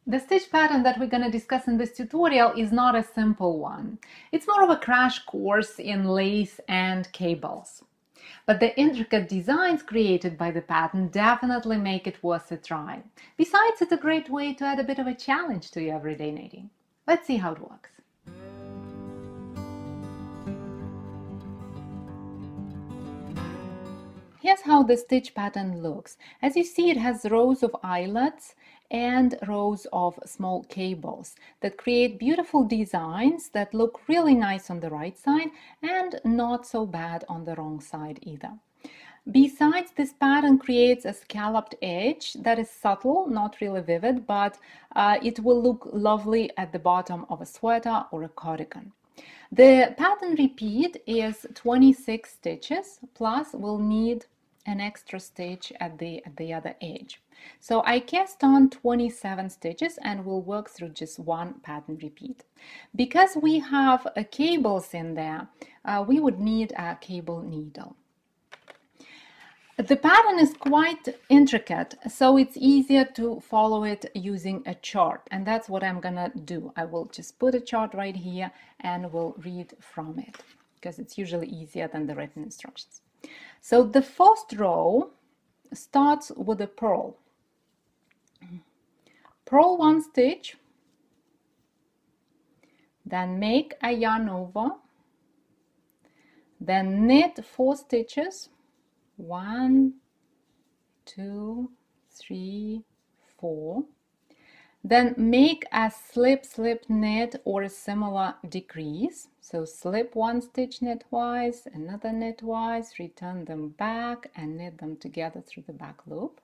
The stitch pattern that we're going to discuss in this tutorial is not a simple one. It's more of a crash course in lace and cables. But the intricate designs created by the pattern definitely make it worth a try. Besides, it's a great way to add a bit of a challenge to your everyday knitting. Let's see how it works. Here's how the stitch pattern looks. As you see, it has rows of eyelets and rows of small cables that create beautiful designs that look really nice on the right side and not so bad on the wrong side either. Besides, this pattern creates a scalloped edge that is subtle, not really vivid, but it will look lovely at the bottom of a sweater or a cardigan. The pattern repeat is 26 stitches, plus we'll need an extra stitch at the other edge. So I cast on 27 stitches and we'll work through just one pattern repeat. Because we have cables in there, we would need a cable needle. The pattern is quite intricate, so it's easier to follow it using a chart, and that's what I'm gonna do. I will just put a chart right here and we'll read from it because it's usually easier than the written instructions. So the first row starts with a purl. Purl one stitch, then make a yarn over, then knit 4 stitches. 1, 2, 3, 4. Then make a slip, slip, knit or a similar decrease. So slip 1 stitch knitwise, another knitwise, return them back and knit them together through the back loop.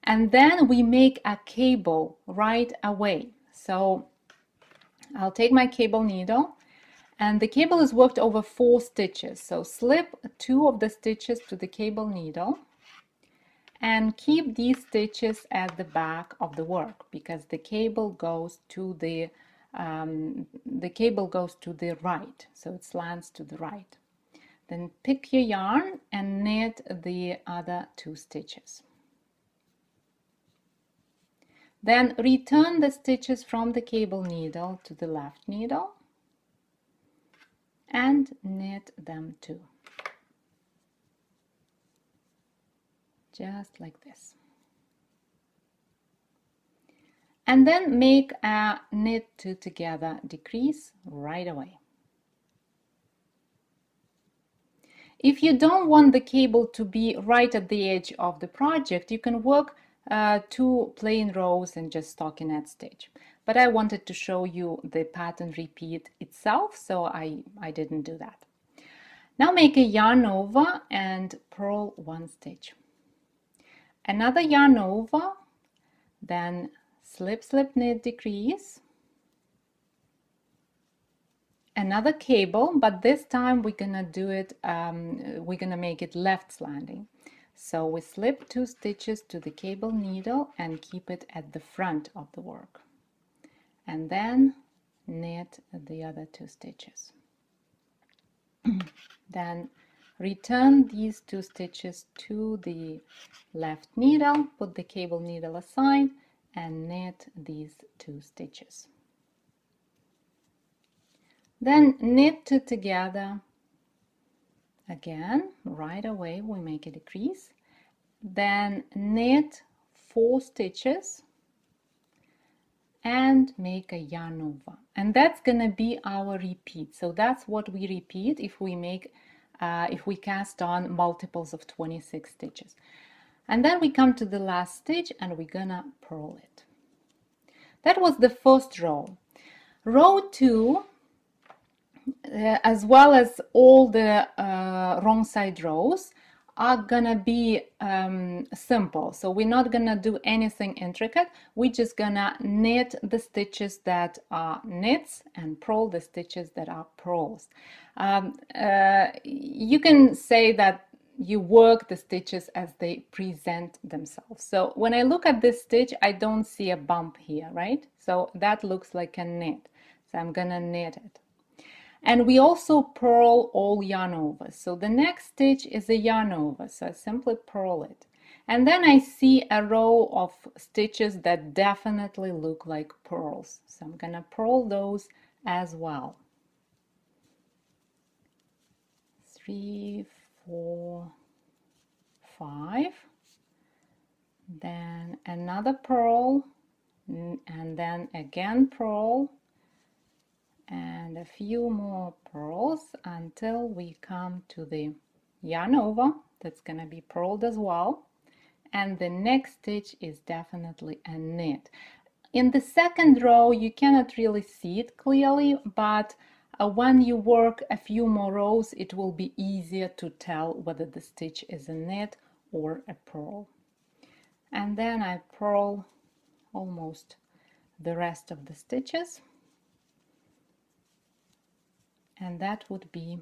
And then we make a cable right away. So I'll take my cable needle, and the cable is worked over 4 stitches. So slip 2 of the stitches to the cable needle and keep these stitches at the back of the work because the cable goes to the right, so it slants to the right. Then pick your yarn and knit the other 2 stitches. Then return the stitches from the cable needle to the left needle and knit them too, just like this. And then make a knit 2 together decrease right away. If you don't want the cable to be right at the edge of the project, you can work 2 plain rows and just stockinette stitch. But I wanted to show you the pattern repeat itself, so I didn't do that. Now make a yarn over and purl 1 stitch. Another yarn over, then slip, slip, knit, decrease. Another cable, but this time we're gonna do it, we're gonna make it left slanting. So we slip 2 stitches to the cable needle and keep it at the front of the work. And then knit the other 2 stitches. Then return these 2 stitches to the left needle, put the cable needle aside and knit these 2 stitches. Then knit 2 together. Again, right away we make a decrease. Then knit 4 stitches and make a yarn over. And that's gonna be our repeat. So that's what we repeat if we cast on multiples of 26 stitches. And then we come to the last stitch and we're gonna purl it. That was the first row. Row 2, as well as all the wrong side rows, are gonna be simple. So we're not gonna do anything intricate. We're just gonna knit the stitches that are knits and purl the stitches that are purls. You can say that you work the stitches as they present themselves. So when I look at this stitch, I don't see a bump here, right? So that looks like a knit. So I'm gonna knit it. And we also purl all yarn over. So the next stitch is a yarn over. So I simply purl it. And then I see a row of stitches that definitely look like pearls. So I'm gonna purl those as well. 3, 4, 5. Then another purl, and then again purl, and a few more purls until we come to the yarn over that's gonna be purled as well. And the next stitch is definitely a knit. In the second row you cannot really see it clearly, but when you work a few more rows it will be easier to tell whether the stitch is a knit or a purl. And then I purl almost the rest of the stitches, and that would be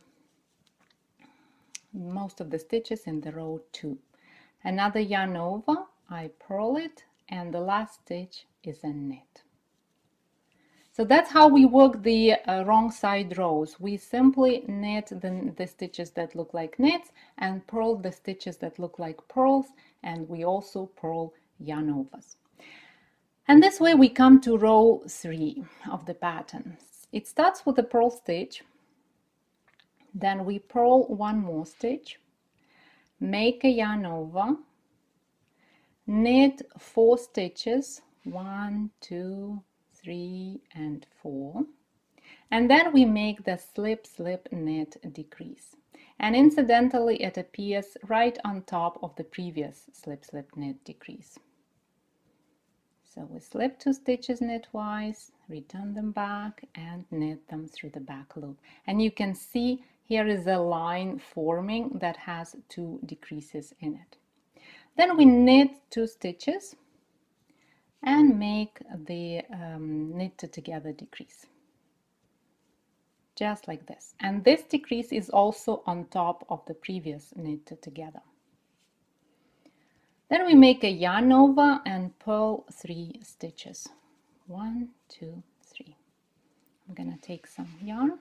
most of the stitches in the row 2. Another yarn over, I purl it, and the last stitch is a knit. So that's how we work the wrong side rows. We simply knit the stitches that look like knits and purl the stitches that look like purls, and we also purl yarn overs. And this way we come to row 3 of the pattern. It starts with a purl stitch, then we purl one more stitch, make a yarn over, knit 4 stitches, 1, 2, 3, and 4, and then we make the slip slip knit decrease. And incidentally it appears right on top of the previous slip slip knit decrease. So we slip 2 stitches knitwise, return them back, and knit them through the back loop. And you can see here is a line forming that has 2 decreases in it. Then we knit 2 stitches and make the knit together decrease. Just like this. And this decrease is also on top of the previous knit together. Then we make a yarn over and purl 3 stitches. 1, 2, 3. I'm gonna take some yarn.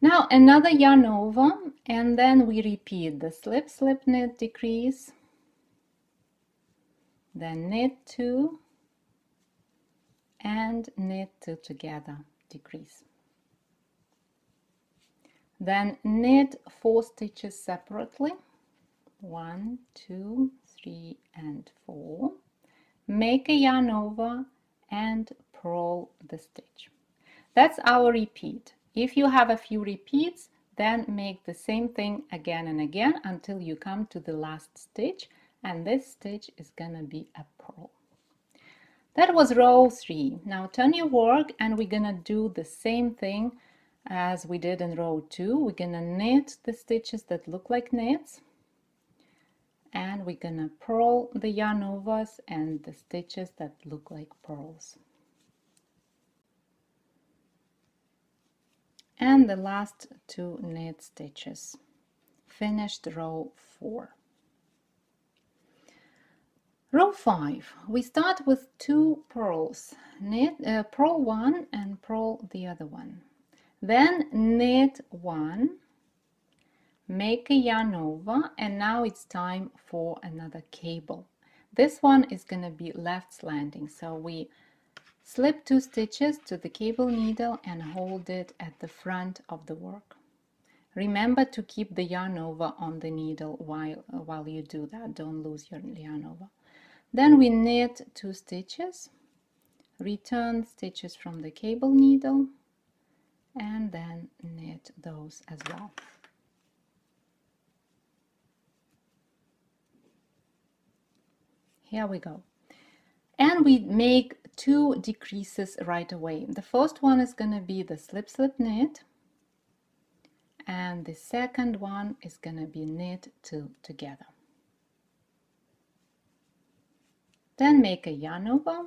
Now another yarn over, and then we repeat the slip slip knit decrease, then knit 2 and knit 2 together decrease. Then knit 4 stitches separately. 1, 2, 3, and 4. Make a yarn over and purl the stitch. That's our repeat. If you have a few repeats, then make the same thing again and again until you come to the last stitch, and this stitch is gonna be a purl. That was row 3. Now turn your work and we're gonna do the same thing as we did in row 2. We're gonna knit the stitches that look like knits, and we're gonna purl the yarn overs and the stitches that look like purls. And the last 2 knit stitches. Finished row 4. Row 5. We start with 2 purls. Purl 1 and purl the other one. Then knit 1. Make a yarn over, and now it's time for another cable. This one is going to be left slanting, so we slip 2 stitches to the cable needle and hold it at the front of the work. Remember to keep the yarn over on the needle while you do that. Don't lose your yarn over. Then we knit 2 stitches, return stitches from the cable needle, and then knit those as well. Here we go. And we make 2 decreases right away. The first one is going to be the slip slip knit, and the second one is going to be knit 2 together. Then make a yarn over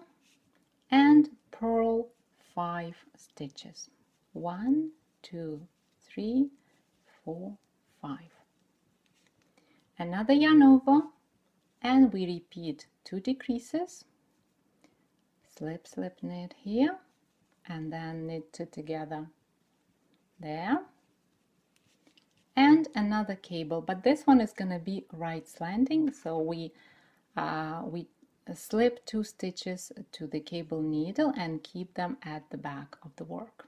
and purl 5 stitches. 1, 2, 3, 4, 5. Another yarn over, and we repeat 2 decreases, slip slip knit here, and then knit 2 together there, and another cable, but this one is going to be right slanting, so we slip 2 stitches to the cable needle and keep them at the back of the work.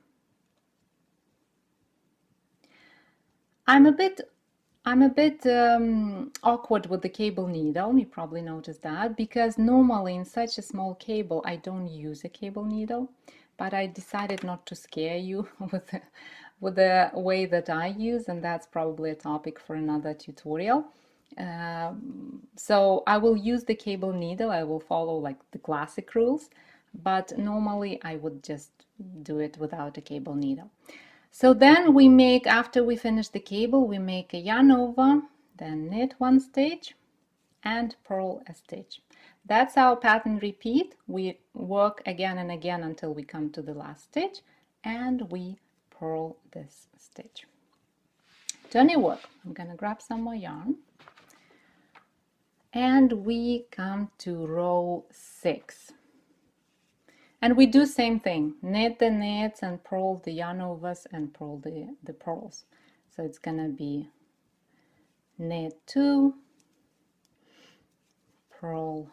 I'm a bit awkward with the cable needle. You probably noticed that, because normally in such a small cable I don't use a cable needle, but I decided not to scare you with the way that I use, and that's probably a topic for another tutorial. So I will use the cable needle. I will follow like the classic rules, but normally I would just do it without a cable needle. So then we make, after we finish the cable, we make a yarn over, then knit 1 stitch and purl a stitch. That's our pattern repeat. We work again and again until we come to the last stitch, and we purl this stitch. Turn your work. I'm gonna grab some more yarn. And we come to row 6. And we do same thing, knit the knits and purl the yarn overs and purl the purls. So it's gonna be knit 2, purl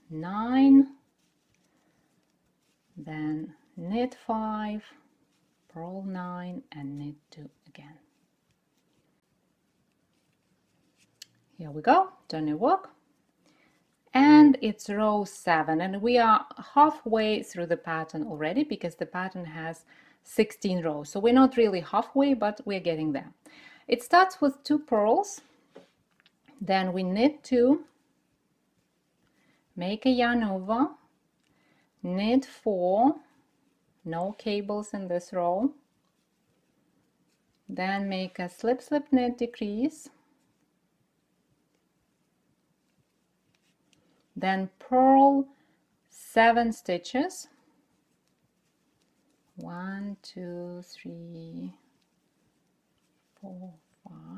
9, then knit 5, purl 9 and knit 2 again. Here we go, turn your work. And it's row 7, and we are halfway through the pattern already, because the pattern has 16 rows. So we're not really halfway, but we're getting there. It starts with 2 purls, then we knit 2, make a yarn over, knit 4, no cables in this row, then make a slip slip knit decrease, then purl 7 stitches, 1 2 3 4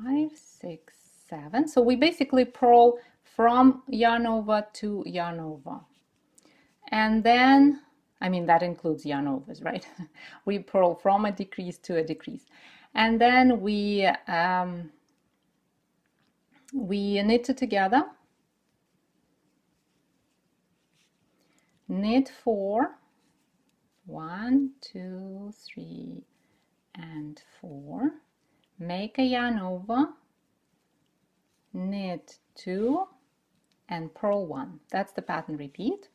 5 6 7. So we basically purl from yarn over to yarn over, and then that includes yarn overs, right? We purl from a decrease to a decrease, and then we knit it together, knit 4, 1 2 3 and 4, make a yarn over, knit 2 and purl 1. That's the pattern repeat,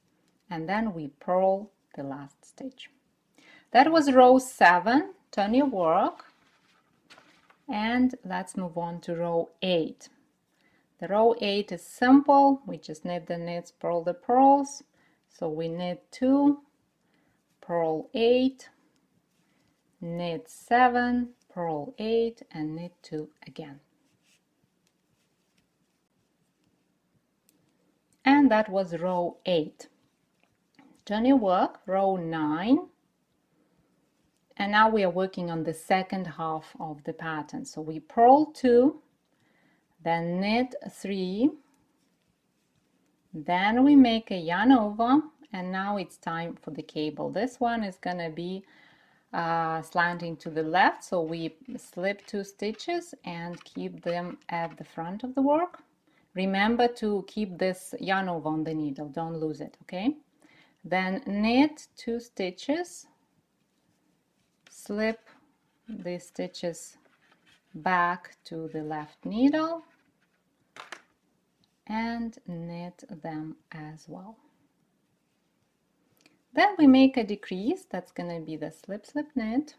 and then we purl the last stitch. That was row 7. Turn your work, and let's move on to row 8. The row 8 is simple. We just knit the knits, purl the purls. So we knit 2, purl 8, knit 7, purl 8 and knit 2 again. And that was row 8. Turn your work, row 9. And now we are working on the second half of the pattern. So we purl 2, then knit 3, then we make a yarn over, and now it's time for the cable. This one is gonna be slanting to the left, so we slip 2 stitches and keep them at the front of the work. Remember to keep this yarn over on the needle, don't lose it, okay? Then knit 2 stitches, slip the stitches back to the left needle and knit them as well. Then we make a decrease. That's going to be the slip slip knit.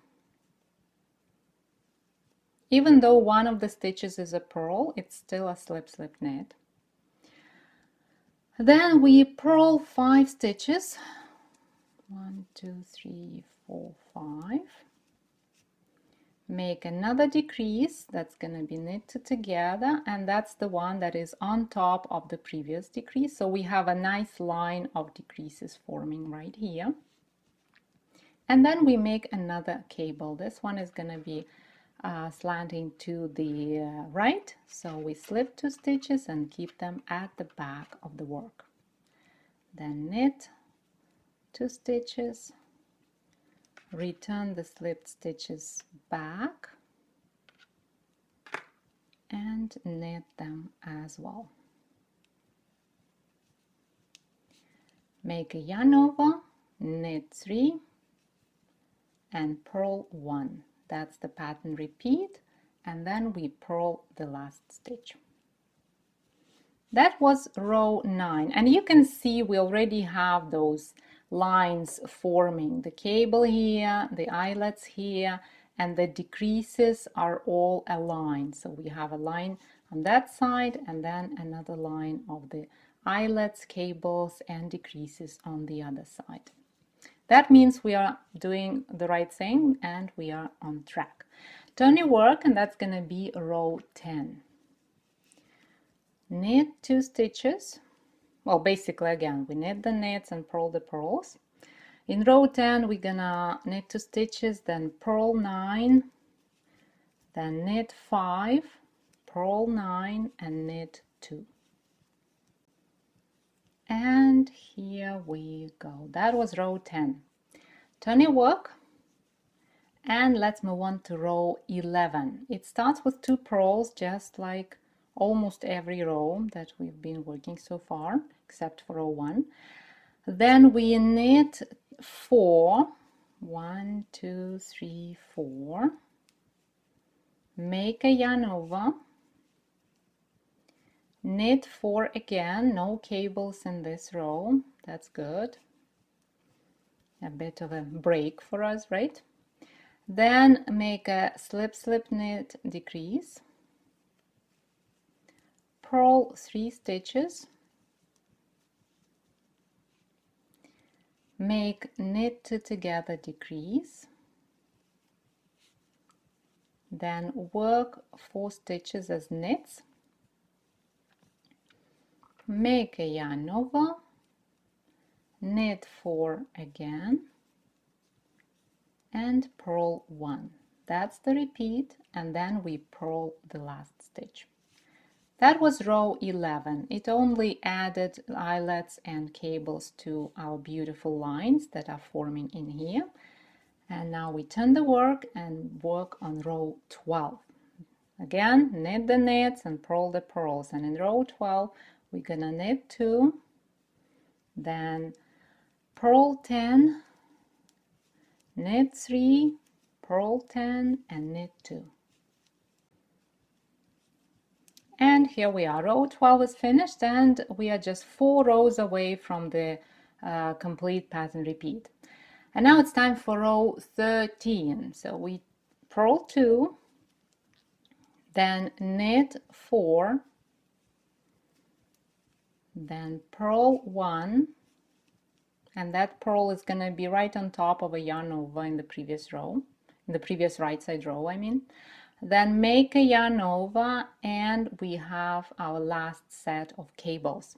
Even though one of the stitches is a purl, it's still a slip slip knit. Then we purl 5 stitches, 1 2 3 4 5, make another decrease. That's going to be knitted together, and that's the one that is on top of the previous decrease. So we have a nice line of decreases forming right here, and then we make another cable. This one is going to be slanting to the right, so we slip 2 stitches and keep them at the back of the work. Then knit 2 stitches, return the slipped stitches back, and knit them as well. Make a yarn over, knit 3 and purl 1. That's the pattern repeat, and then we purl the last stitch. That was row 9, and you can see we already have those lines forming. The cable here, the eyelets here, and the decreases are all aligned. So we have a line on that side and then another line of the eyelets, cables, and decreases on the other side. That means we are doing the right thing and we are on track. Turn your work, and that's going to be row 10. Knit 2 stitches. Well, basically again, we knit the knits and purl the purls. In row 10, we're gonna knit 2 stitches, then purl 9, then knit 5, purl 9, and knit 2. And here we go. That was row 10. Turn your work, and let's move on to row 11. It starts with 2 purls, just like almost every row that we've been working so far, except for row 1. Then we knit 4, 1, 2, 3, 4, make a yarn over, knit 4 again, no cables in this row, that's good, a bit of a break for us, right? Then make a slip, slip, knit, decrease, purl 3 stitches, make knit 2 together, decrease, then work 4 stitches as knits, make a yarn over, knit 4 again, and purl 1. That's the repeat, and then we purl the last stitch. That was row 11. It only added eyelets and cables to our beautiful lines that are forming in here. And now we turn the work and work on row 12. Again, knit the knits and purl the purls. And in row 12, we're gonna knit 2, then purl 10, knit 3, purl 10, and knit 2. And here we are, row 12 is finished, and we are just 4 rows away from the complete pattern repeat. And now it's time for row 13. So we purl 2, then knit 4, then purl 1, and that purl is going to be right on top of a yarn over in the previous row, in the previous right side row, I mean. Then make a yarn over, and we have our last set of cables.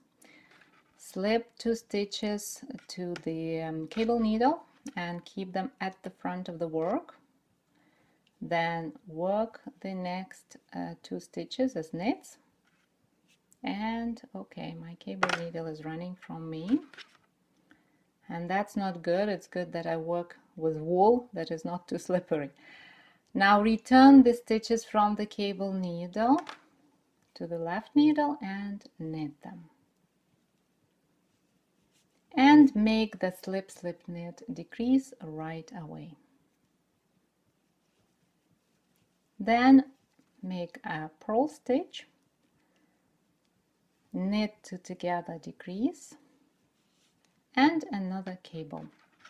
Slip 2 stitches to the cable needle and keep them at the front of the work. Then work the next 2 stitches as knits. And okay, my cable needle is running from me, and that's not good. It's good that I work with wool that is not too slippery. Now return the stitches from the cable needle to the left needle and knit them. And make the slip, slip, knit, decrease right away. Then make a purl stitch, knit 2 together, decrease, and another cable.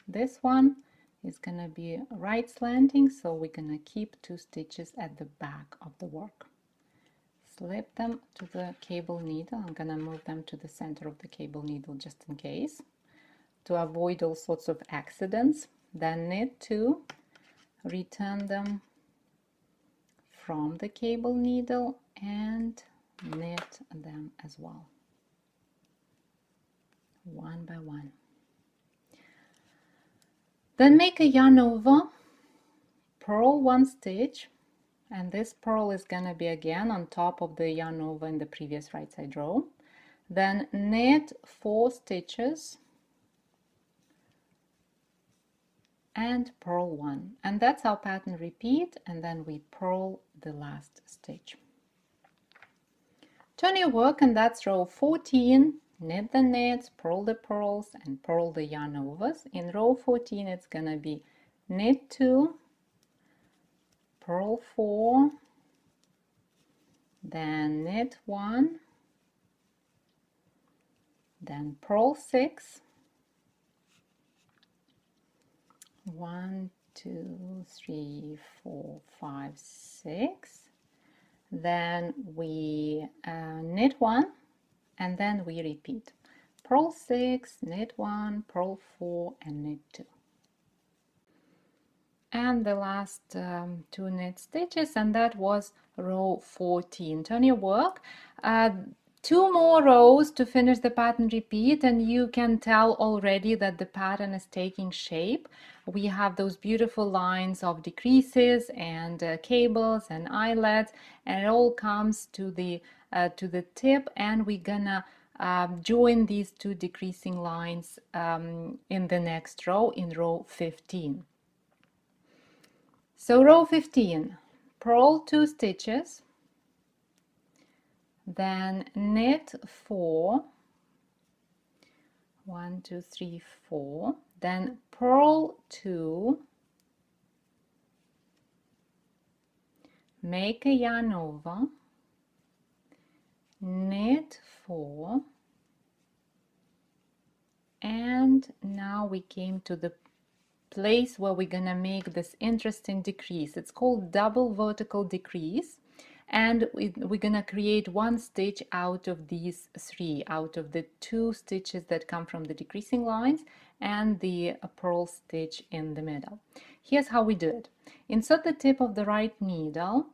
This one is gonna be right slanting, so we're gonna keep 2 stitches at the back of the work. Slip them to the cable needle. I'm gonna move them to the center of the cable needle just in case, to avoid all sorts of accidents. Then knit 2, return them from the cable needle and knit them as well, one by one. Then make a yarn over, purl 1 stitch, and this purl is gonna be again on top of the yarn over in the previous right side row. Then knit 4 stitches and purl 1, and that's our pattern repeat, and then we purl the last stitch. Turn your work, and that's row 14. Knit the knits, purl the purls, and purl the yarn overs. In row 14, it's gonna be knit 2, purl 4, then knit 1, then purl 6, 1, 2, 3, 4, 5, 6. Then we knit 1, and then we repeat. Purl 6, knit 1, purl 4, and knit 2. And the last 2 knit stitches, and that was row 14. Turn your work. 2 more rows to finish the pattern repeat, and you can tell already that the pattern is taking shape. We have those beautiful lines of decreases and cables and eyelets, and it all comes to the tip, and we're gonna join these 2 decreasing lines in the next row, in row 15. So row 15, purl 2 stitches, then knit 4, 1, 2, 3, 4, then purl 2, make a yarn over, knit 4, and now we came to the place where we're gonna make this interesting decrease. It's called double vertical decrease, and we're gonna create 1 stitch out of these 3, out of the 2 stitches that come from the decreasing lines and the purl stitch in the middle. Here's how we do it. Insert the tip of the right needle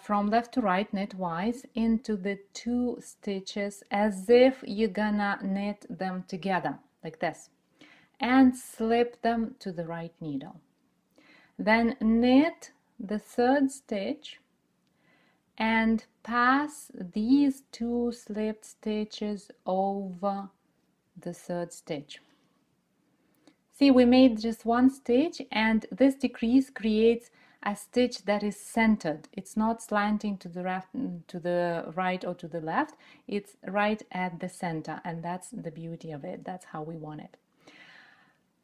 from left to right knitwise into the 2 stitches as if you're gonna knit them together like this, and slip them to the right needle. Then knit the 3rd stitch and pass these 2 slipped stitches over the 3rd stitch. See, we made just 1 stitch, and this decrease creates a stitch that is centered. It's not slanting to the right or to the left. It's right at the center, and that's the beauty of it. That's how we want it.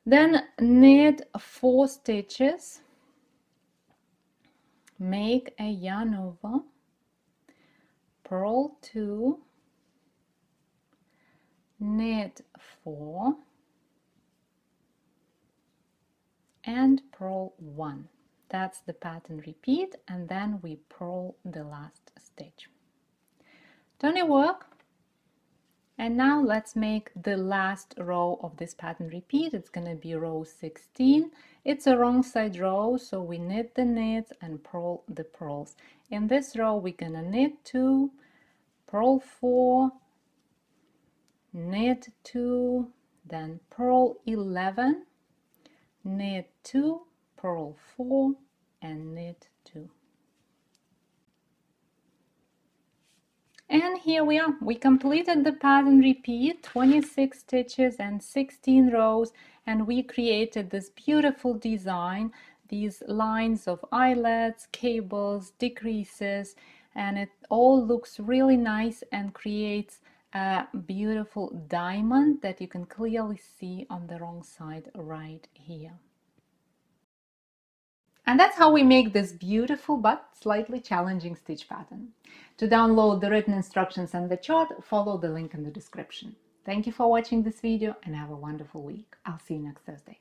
Then knit 4 stitches, make a yarn over, purl 2, knit 4, and purl 1. That's the pattern repeat, and then we purl the last stitch. Turn your work. And now let's make the last row of this pattern repeat. It's going to be row 16. It's a wrong side row, so we knit the knits and purl the purls. In this row, we're going to knit 2, purl 4, knit 2, then purl 11, knit 2, purl 4, and knit 2. And here we are. We completed the pattern repeat, 26 stitches and 16 rows, and we created this beautiful design, these lines of eyelets, cables, decreases, and it all looks really nice and creates a beautiful diamond that you can clearly see on the wrong side right here. And that's how we make this beautiful but slightly challenging stitch pattern. To download the written instructions and the chart, follow the link in the description. Thank you for watching this video and have a wonderful week. I'll see you next Thursday.